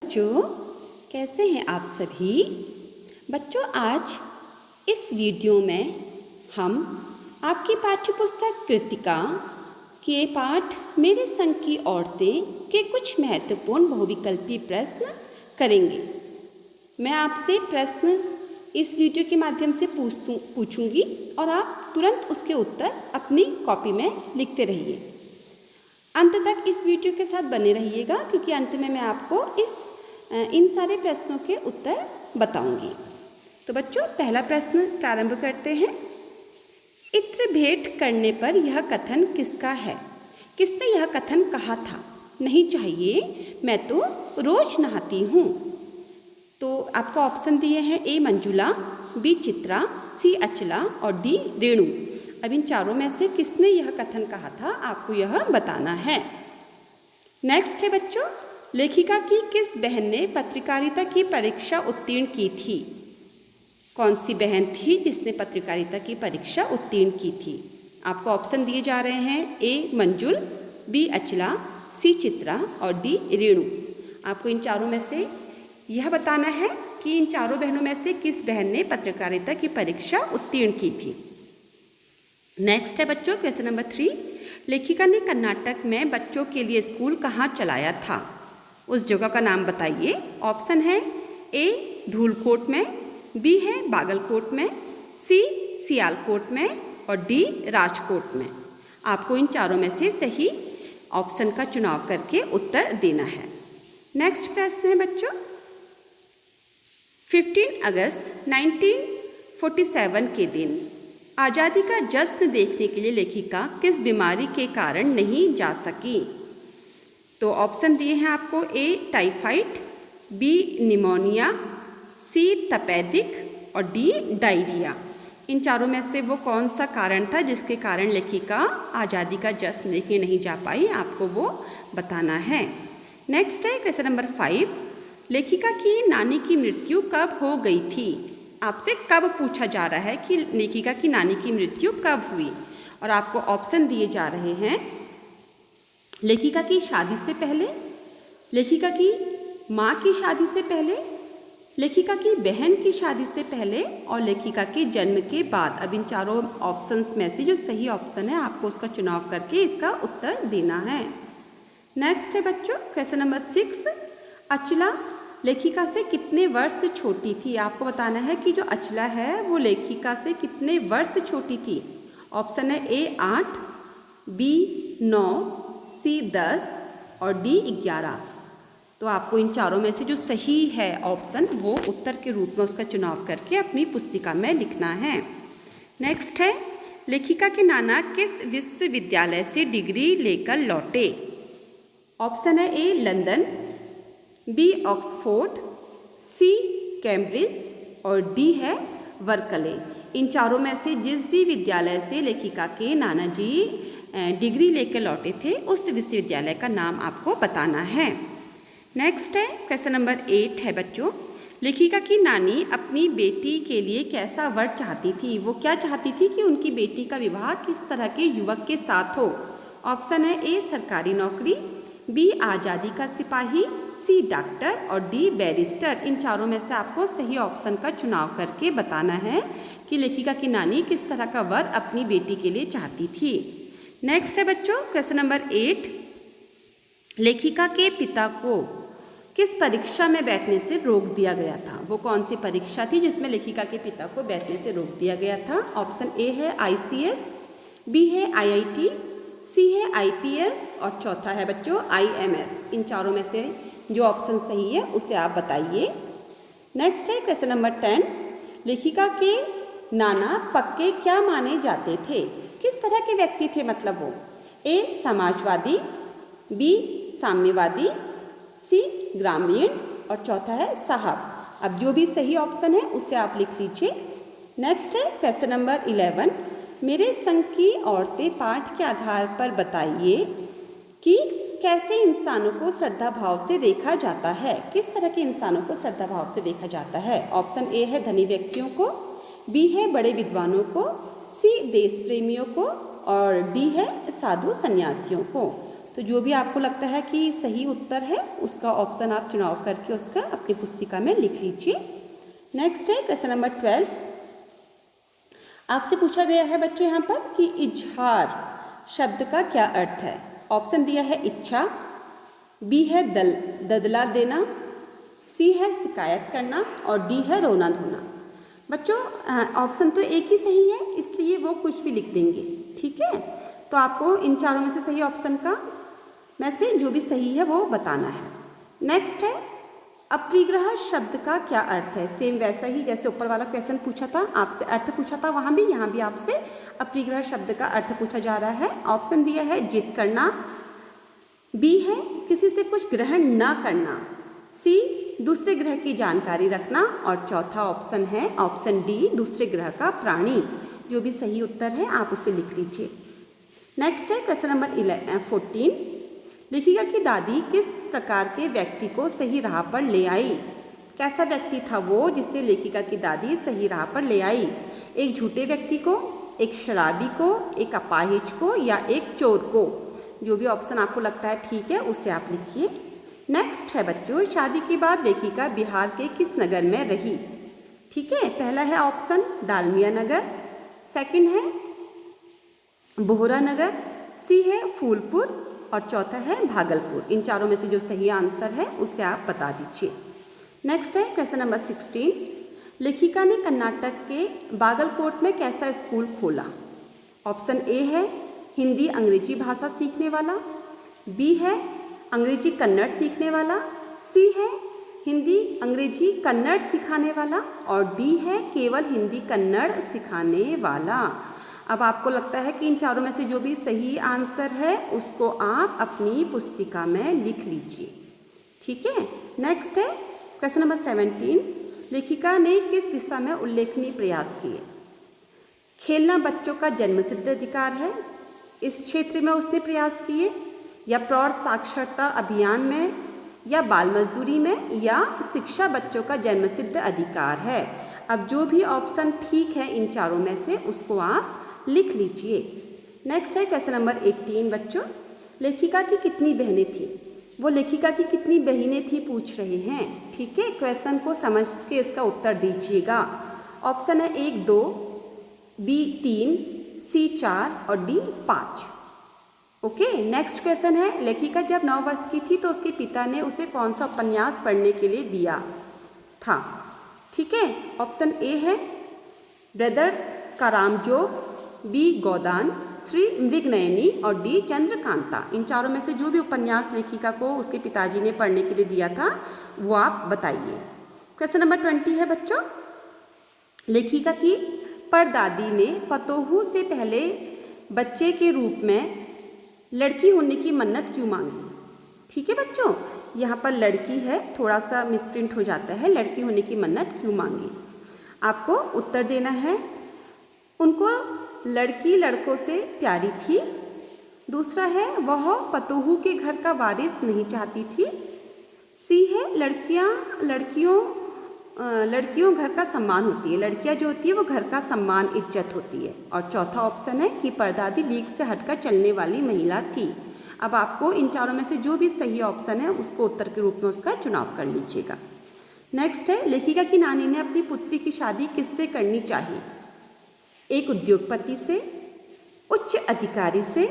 बच्चों, कैसे हैं आप सभी? बच्चों, आज इस वीडियो में हम आपकी पाठ्यपुस्तक कृतिका के पाठ मेरे संग की औरतें के कुछ महत्वपूर्ण बहुविकल्पी प्रश्न करेंगे। मैं आपसे प्रश्न इस वीडियो के माध्यम से पूछूंगी और आप तुरंत उसके उत्तर अपनी कॉपी में लिखते रहिए। अंत तक इस वीडियो के साथ बने रहिएगा, क्योंकि अंत में मैं आपको इन सारे प्रश्नों के उत्तर बताऊंगी। तो बच्चों, पहला प्रश्न प्रारंभ करते हैं। इत्र भेंट करने पर यह कथन किसका है? किसने यह कथन कहा था? नहीं चाहिए, मैं तो रोज नहाती हूँ। तो आपको ऑप्शन दिए हैं, ए मंजुला, बी चित्रा, सी अचला और डी रेणु। अब इन चारों में से किसने यह कथन कहा था, आपको यह बताना है। नेक्स्ट है बच्चों, लेखिका की किस बहन ने पत्रकारिता की परीक्षा उत्तीर्ण की थी? कौन सी बहन थी जिसने पत्रकारिता की परीक्षा उत्तीर्ण की थी? आपको ऑप्शन दिए जा रहे हैं, ए मंजुल, बी अचला, सी चित्रा और डी रेणु। आपको इन चारों में से यह बताना है कि इन चारों बहनों में से किस बहन ने पत्रकारिता की परीक्षा उत्तीर्ण की थी। नेक्स्ट है बच्चों, क्वेश्चन नंबर 3। लेखिका ने कर्नाटक में बच्चों के लिए स्कूल कहाँ चलाया था? उस जगह का नाम बताइए। ऑप्शन है, ए धूलकोट में, बी है बागलकोट में, सी सियालकोट में और डी राजकोट में। आपको इन चारों में से सही ऑप्शन का चुनाव करके उत्तर देना है। नेक्स्ट प्रश्न है बच्चों, 15 अगस्त 1947 के दिन आज़ादी का जश्न देखने के लिए लेखिका किस बीमारी के कारण नहीं जा सकी? तो ऑप्शन दिए हैं आपको, ए टाइफाइड, बी निमोनिया, सी तपेदिक और डी डायरिया। इन चारों में से वो कौन सा कारण था जिसके कारण लेखिका आज़ादी का जश्न देखने नहीं जा पाई? आपको वो बताना है। नेक्स्ट है क्वेश्चन नंबर 5। लेखिका की नानी की मृत्यु कब हो गई थी? आपसे कब पूछा जा रहा है कि लेखिका की नानी की मृत्यु कब हुई, और आपको ऑप्शन दिए जा रहे हैं, लेखिका की शादी से पहले, लेखिका की माँ की शादी से पहले, लेखिका की बहन की शादी से पहले और लेखिका के जन्म के बाद। अब इन चारों ऑप्शंस में से जो सही ऑप्शन है आपको उसका चुनाव करके इसका उत्तर देना है। नेक्स्ट है बच्चों क्वेश्चन नंबर 6। अचला लेखिका से कितने वर्ष छोटी थी? आपको बताना है कि जो अचला है वो लेखिका से कितने वर्ष छोटी थी। ऑप्शन है, ए 8, बी 9, सी 10 और डी 11। तो आपको इन चारों में से जो सही है ऑप्शन वो उत्तर के रूप में उसका चुनाव करके अपनी पुस्तिका में लिखना है। नेक्स्ट है, लेखिका के नाना किस विश्वविद्यालय से डिग्री लेकर लौटे? ऑप्शन है, ए लंदन, बी ऑक्सफोर्ड, सी कैम्ब्रिज और डी है वर्कले। इन चारों में से जिस भी विद्यालय से लेखिका के नाना जी डिग्री लेकर लौटे थे उस विश्वविद्यालय का नाम आपको बताना है। नेक्स्ट है क्वेश्चन नंबर 8 है बच्चों, लेखिका की नानी अपनी बेटी के लिए कैसा वर चाहती थी? वो क्या चाहती थी कि उनकी बेटी का विवाह किस तरह के युवक के साथ हो? ऑप्शन है, ए सरकारी नौकरी, बी आज़ादी का सिपाही, सी डॉक्टर और डी बैरिस्टर। इन चारों में से आपको सही ऑप्शन का चुनाव करके बताना है कि लेखिका की नानी किस तरह का वर अपनी बेटी के लिए चाहती थी। नेक्स्ट है बच्चों क्वेश्चन नंबर 8। लेखिका के पिता को किस परीक्षा में बैठने से रोक दिया गया था? वो कौन सी परीक्षा थी जिसमें लेखिका के पिता को बैठने से रोक दिया गया था? ऑप्शन ए है ICS, बी है IIT, सी है IPS और चौथा है बच्चों IMS। इन चारों में से जो ऑप्शन सही है उसे आप बताइए। नेक्स्ट है क्वेश्चन नंबर 10। लेखिका के नाना पक्के क्या माने जाते थे? किस तरह के व्यक्ति थे मतलब वो? ए समाजवादी, बी साम्यवादी, सी ग्रामीण और चौथा है साहब। अब जो भी सही ऑप्शन है उसे आप लिख लीजिए। नेक्स्ट है क्वेश्चन नंबर 11। मेरे संग की औरतें पाठ के आधार पर बताइए कि कैसे इंसानों को श्रद्धा भाव से देखा जाता है? किस तरह के इंसानों को श्रद्धा भाव से देखा जाता है? ऑप्शन ए है धनी व्यक्तियों को, बी है बड़े विद्वानों को, सी देश प्रेमियों को और डी है साधु सन्यासियों को। तो तो जो भी आपको लगता है कि सही उत्तर है उसका ऑप्शन आप चुनाव करके उसका अपनी पुस्तिका में लिख लीजिए। नेक्स्ट है क्वेश्चन नंबर 12। आपसे पूछा गया है बच्चों यहाँ पर कि इजहार शब्द का क्या अर्थ है। ऑप्शन दिया है इच्छा, बी है ददला देना, सी है शिकायत करना और डी है रोना धोना। बच्चों ऑप्शन तो एक ही सही है, इसलिए वो कुछ भी लिख देंगे, ठीक है। तो आपको इन चारों में से सही ऑप्शन का में से जो भी सही है वो बताना है। नेक्स्ट है अपरिग्रह शब्द का क्या अर्थ है। सेम वैसा ही जैसे ऊपर वाला क्वेश्चन पूछा था, आपसे अर्थ पूछा था वहाँ भी आपसे अपरिग्रह शब्द का अर्थ पूछा जा रहा है। ऑप्शन दिया है जिद करना, बी है किसी से कुछ ग्रहण न करना, सी दूसरे ग्रह की जानकारी रखना और चौथा ऑप्शन है ऑप्शन डी दूसरे ग्रह का प्राणी। जो भी सही उत्तर है आप उसे लिख लीजिए। नेक्स्ट है क्वेश्चन नंबर 14। लिखिएगा कि दादी किस प्रकार के व्यक्ति को सही राह पर ले आई। कैसा व्यक्ति था वो जिसे लेखिका की दादी सही राह पर ले आई। एक झूठे व्यक्ति को, एक शराबी को, एक अपाहिज को या एक चोर को। जो भी ऑप्शन आपको लगता है ठीक है उसे आप लिखिए। नेक्स्ट है बच्चों, शादी के बाद लेखिका बिहार के किस नगर में रही। ठीक है, पहला है ऑप्शन डालमिया नगर, सेकंड है बोहरा नगर, सी है फूलपुर और चौथा है भागलपुर। इन चारों में से जो सही आंसर है उसे आप बता दीजिए। नेक्स्ट है क्वेश्चन नंबर 16। लेखिका ने कर्नाटक के बागलकोट में कैसा स्कूल खोला। ऑप्शन ए है हिंदी अंग्रेजी भाषा सीखने वाला, बी है अंग्रेजी कन्नड़ सीखने वाला, सी है हिंदी अंग्रेजी कन्नड़ सिखाने वाला और डी है केवल हिंदी कन्नड़ सिखाने वाला। अब आपको लगता है कि इन चारों में से जो भी सही आंसर है उसको आप अपनी पुस्तिका में लिख लीजिए। ठीक है, नेक्स्ट है क्वेश्चन नंबर 17। लेखिका ने किस दिशा में उल्लेखनीय प्रयास किए। खेलना बच्चों का जन्मसिद्ध अधिकार है, इस क्षेत्र में उसने प्रयास किए, या प्रौढ़ साक्षरता अभियान में, या बाल मजदूरी में, या शिक्षा बच्चों का जन्मसिद्ध अधिकार है। अब जो भी ऑप्शन ठीक है इन चारों में से उसको आप लिख लीजिए। नेक्स्ट है क्वेश्चन नंबर 18 बच्चों। लेखिका की कितनी बहनें थी। वो लेखिका की कितनी बहनें थी पूछ रहे हैं। ठीक है, क्वेश्चन को समझ के इसका उत्तर दीजिएगा। ऑप्शन है 1 2, बी 3, सी 4 और डी 5। ओके, नेक्स्ट क्वेश्चन है लेखिका जब 9 वर्ष की थी तो उसके पिता ने उसे कौन सा उपन्यास पढ़ने के लिए दिया था। ठीक है, ऑप्शन ए है ब्रदर्स कारामजोव, बी गोदान, सी मृगनयनी और डी चंद्रकांता। इन चारों में से जो भी उपन्यास लेखिका को उसके पिताजी ने पढ़ने के लिए दिया था वो आप बताइए। क्वेश्चन नंबर 20 है बच्चों। लेखिका की परदादी ने पतोहू से पहले बच्चे के रूप में लड़की होने की मन्नत क्यों मांगी। ठीक है बच्चों, यहाँ पर लड़की है, थोड़ा सा मिसप्रिंट हो जाता है, लड़की होने की मन्नत क्यों मांगी। आपको उत्तर देना है। उनको लड़की लड़कों से प्यारी थी, दूसरा है वह पतोहू के घर का वारिस नहीं चाहती थी, सी है लड़कियों घर का सम्मान होती है, लड़कियां जो होती है वो घर का सम्मान इज्जत होती है, और चौथा ऑप्शन है कि परदादी लीक से हटकर चलने वाली महिला थी। अब आपको इन चारों में से जो भी सही ऑप्शन है उसको उत्तर के रूप में उसका चुनाव कर लीजिएगा। नेक्स्ट है लेखिका की नानी ने अपनी पुत्री की शादी किससे करनी चाहिए। एक उद्योगपति से, उच्च अधिकारी से,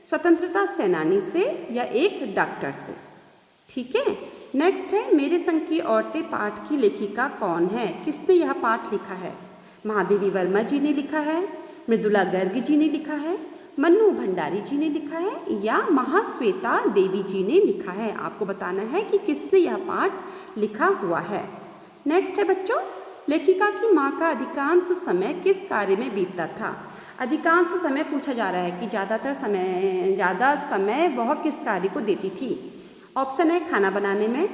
स्वतंत्रता सेनानी से या एक डॉक्टर से। ठीक है, नेक्स्ट है मेरे संग की औरतें पाठ की लेखिका कौन है। किसने यह पाठ लिखा है। महादेवी वर्मा जी ने लिखा है, मृदुला गर्ग जी ने लिखा है, मन्नू भंडारी जी ने लिखा है या महाश्वेता देवी जी ने लिखा है। आपको बताना है कि किसने यह पाठ लिखा हुआ है। नेक्स्ट है बच्चों, लेखिका की माँ का अधिकांश समय किस कार्य में बीतता था। अधिकांश समय पूछा जा रहा है कि ज़्यादा समय वह किस कार्य को देती थी। ऑप्शन है खाना बनाने में,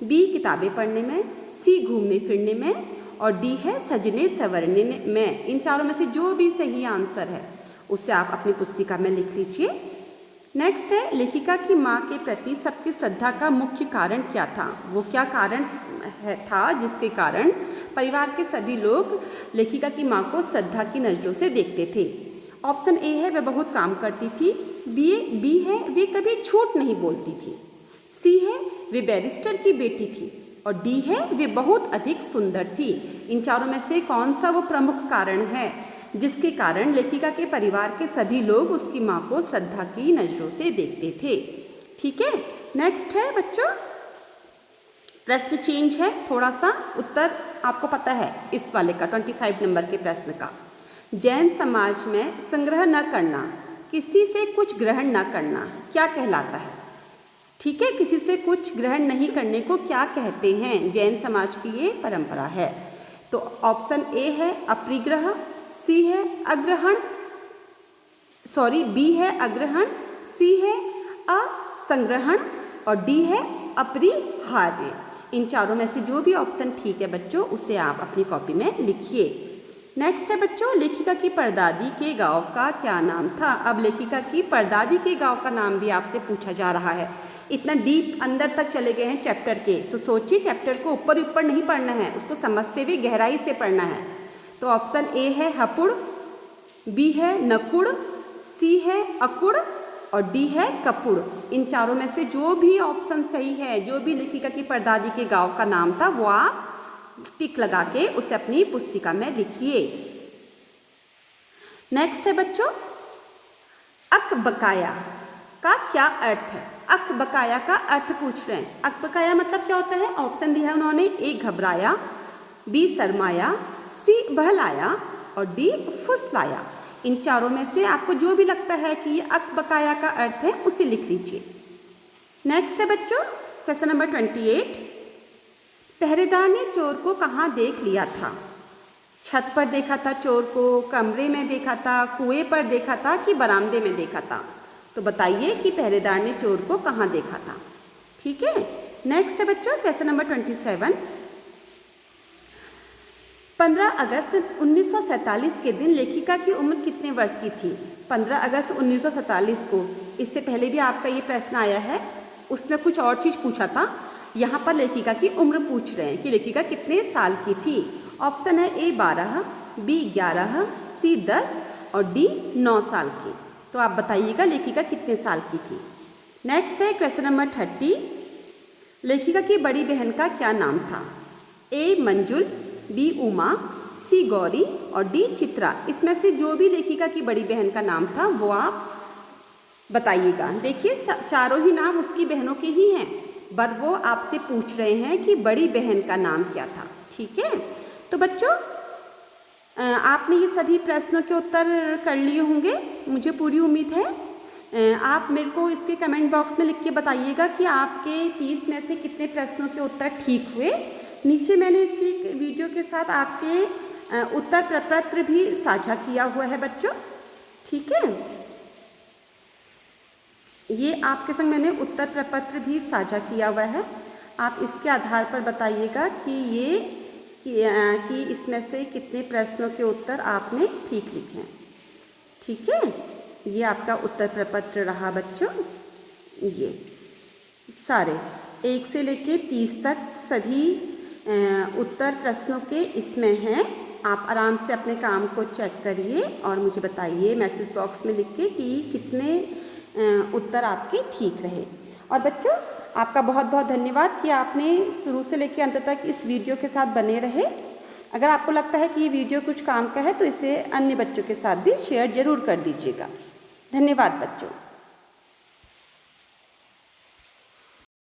बी किताबें पढ़ने में, सी घूमने फिरने में और डी है सजने संवरने में। इन चारों में से जो भी सही आंसर है उसे आप अपनी पुस्तिका में लिख लीजिए। नेक्स्ट है लेखिका की माँ के प्रति सबकी श्रद्धा का मुख्य कारण क्या था। वो क्या कारण था जिसके कारण परिवार के सभी लोग लेखिका की माँ को श्रद्धा की नज़रों से देखते थे। ऑप्शन ए है वह बहुत काम करती थी, बी है वे कभी झूठ नहीं बोलती थी। सी है वे बैरिस्टर की बेटी थी। और डी है वे बहुत अधिक सुंदर थी। इन चारों में से कौन सा वो प्रमुख कारण है जिसके कारण लेखिका के परिवार के सभी लोग उसकी माँ को श्रद्धा की नज़रों से देखते थे? ठीक है, नेक्स्ट है बच्चों, प्रश्न चेंज है थोड़ा सा, उत्तर आपको पता है इस वाले का 25 नंबर के प्रश्न का। जैन समाज में संग्रह न करना, किसी से कुछ ग्रहण न करना क्या कहलाता है? ठीक है, किसी से कुछ ग्रहण नहीं करने को क्या कहते हैं? जैन समाज की ये परंपरा है। तो ऑप्शन ए है अपरिग्रह, सी है अग्रहण, बी है अग्रहण, सी है असंग्रहण और डी है अपरिहार्य। इन चारों में से जो भी ऑप्शन ठीक है बच्चों उसे आप अपनी कॉपी में लिखिए। नेक्स्ट है बच्चों, लेखिका की परदादी के गांव का क्या नाम था? अब लेखिका की परदादी के गांव का नाम भी आपसे पूछा जा रहा है। इतना डीप अंदर तक चले गए हैं चैप्टर के, तो सोचिए चैप्टर को ऊपर ऊपर नहीं पढ़ना है, उसको समझते हुए गहराई से पढ़ना है। तो ऑप्शन ए है हपुड़, बी है नकुड़, सी है अकुड़ और डी है कपुड़। इन चारों में से जो भी ऑप्शन सही है, जो भी लेखिका की परदादी के गांव का नाम था, वो आप टिक लगा के उसे अपनी पुस्तिका में लिखिए। नेक्स्ट है बच्चों, अकबकाया का क्या अर्थ है? अकबकाया का अर्थ पूछ रहे हैं। अकबकाया मतलब क्या होता है? ऑप्शन दिया है उन्होंने, ए घबराया, बी शर्माया, सी बहलाया और डी फुसलाया। इन चारों में से आपको जो भी लगता है कि ये अकबकाया का अर्थ है उसे लिख लीजिए। नेक्स्ट है बच्चों, क्वेश्चन नंबर 28, पहरेदार ने चोर को कहाँ देख लिया था? छत पर देखा था चोर को, कमरे में देखा था, कुएं पर देखा था कि बरामदे में देखा था? तो बताइए कि पहरेदार ने चोर को कहाँ देखा था। ठीक है, नेक्स्ट है बच्चों क्वेश्चन नंबर 27, 15 अगस्त 1947 के दिन लेखिका की उम्र कितने वर्ष की थी? 15 अगस्त 1947 को, इससे पहले भी आपका ये प्रश्न आया है, उसमें कुछ और चीज़ पूछा था, यहाँ पर लेखिका की उम्र पूछ रहे हैं कि लेखिका कितने साल की थी। ऑप्शन है ए 12, बी 11, सी 10 और डी 9 साल की। तो आप बताइएगा लेखिका कितने साल की थी। नेक्स्ट है क्वेश्चन नंबर 30, लेखिका की बड़ी बहन का क्या नाम था? ए मंजुल, बी उमा, सी गौरी और डी चित्रा। इसमें से जो भी लेखिका की बड़ी बहन का नाम था वो आप बताइएगा। देखिए चारों ही नाम उसकी बहनों के ही हैं, पर वो आपसे पूछ रहे हैं कि बड़ी बहन का नाम क्या था। ठीक है, तो बच्चों आपने ये सभी प्रश्नों के उत्तर कर लिए होंगे, मुझे पूरी उम्मीद है। आप मेरे को इसके कमेंट बॉक्स में लिख के बताइएगा कि आपके 30 में से कितने प्रश्नों के उत्तर ठीक हुए। नीचे मैंने इसी वीडियो के साथ आपके उत्तर प्रपत्र भी साझा किया हुआ है बच्चों। ठीक है, ये आपके संग मैंने उत्तर प्रपत्र भी साझा किया हुआ है। आप इसके आधार पर बताइएगा कि इसमें से कितने प्रश्नों के उत्तर आपने ठीक लिखे हैं। ठीक है, ये आपका उत्तर प्रपत्र रहा बच्चों। ये सारे 1 से लेके 30 तक सभी उत्तर प्रश्नों के इसमें हैं। आप आराम से अपने काम को चेक करिए और मुझे बताइए मैसेज बॉक्स में लिख के कि कितने उत्तर आपके ठीक रहे। और बच्चों आपका बहुत बहुत धन्यवाद कि आपने शुरू से लेकर अंत तक इस वीडियो के साथ बने रहे। अगर आपको लगता है कि ये वीडियो कुछ काम का है तो इसे अन्य बच्चों के साथ भी शेयर ज़रूर कर दीजिएगा। धन्यवाद बच्चों।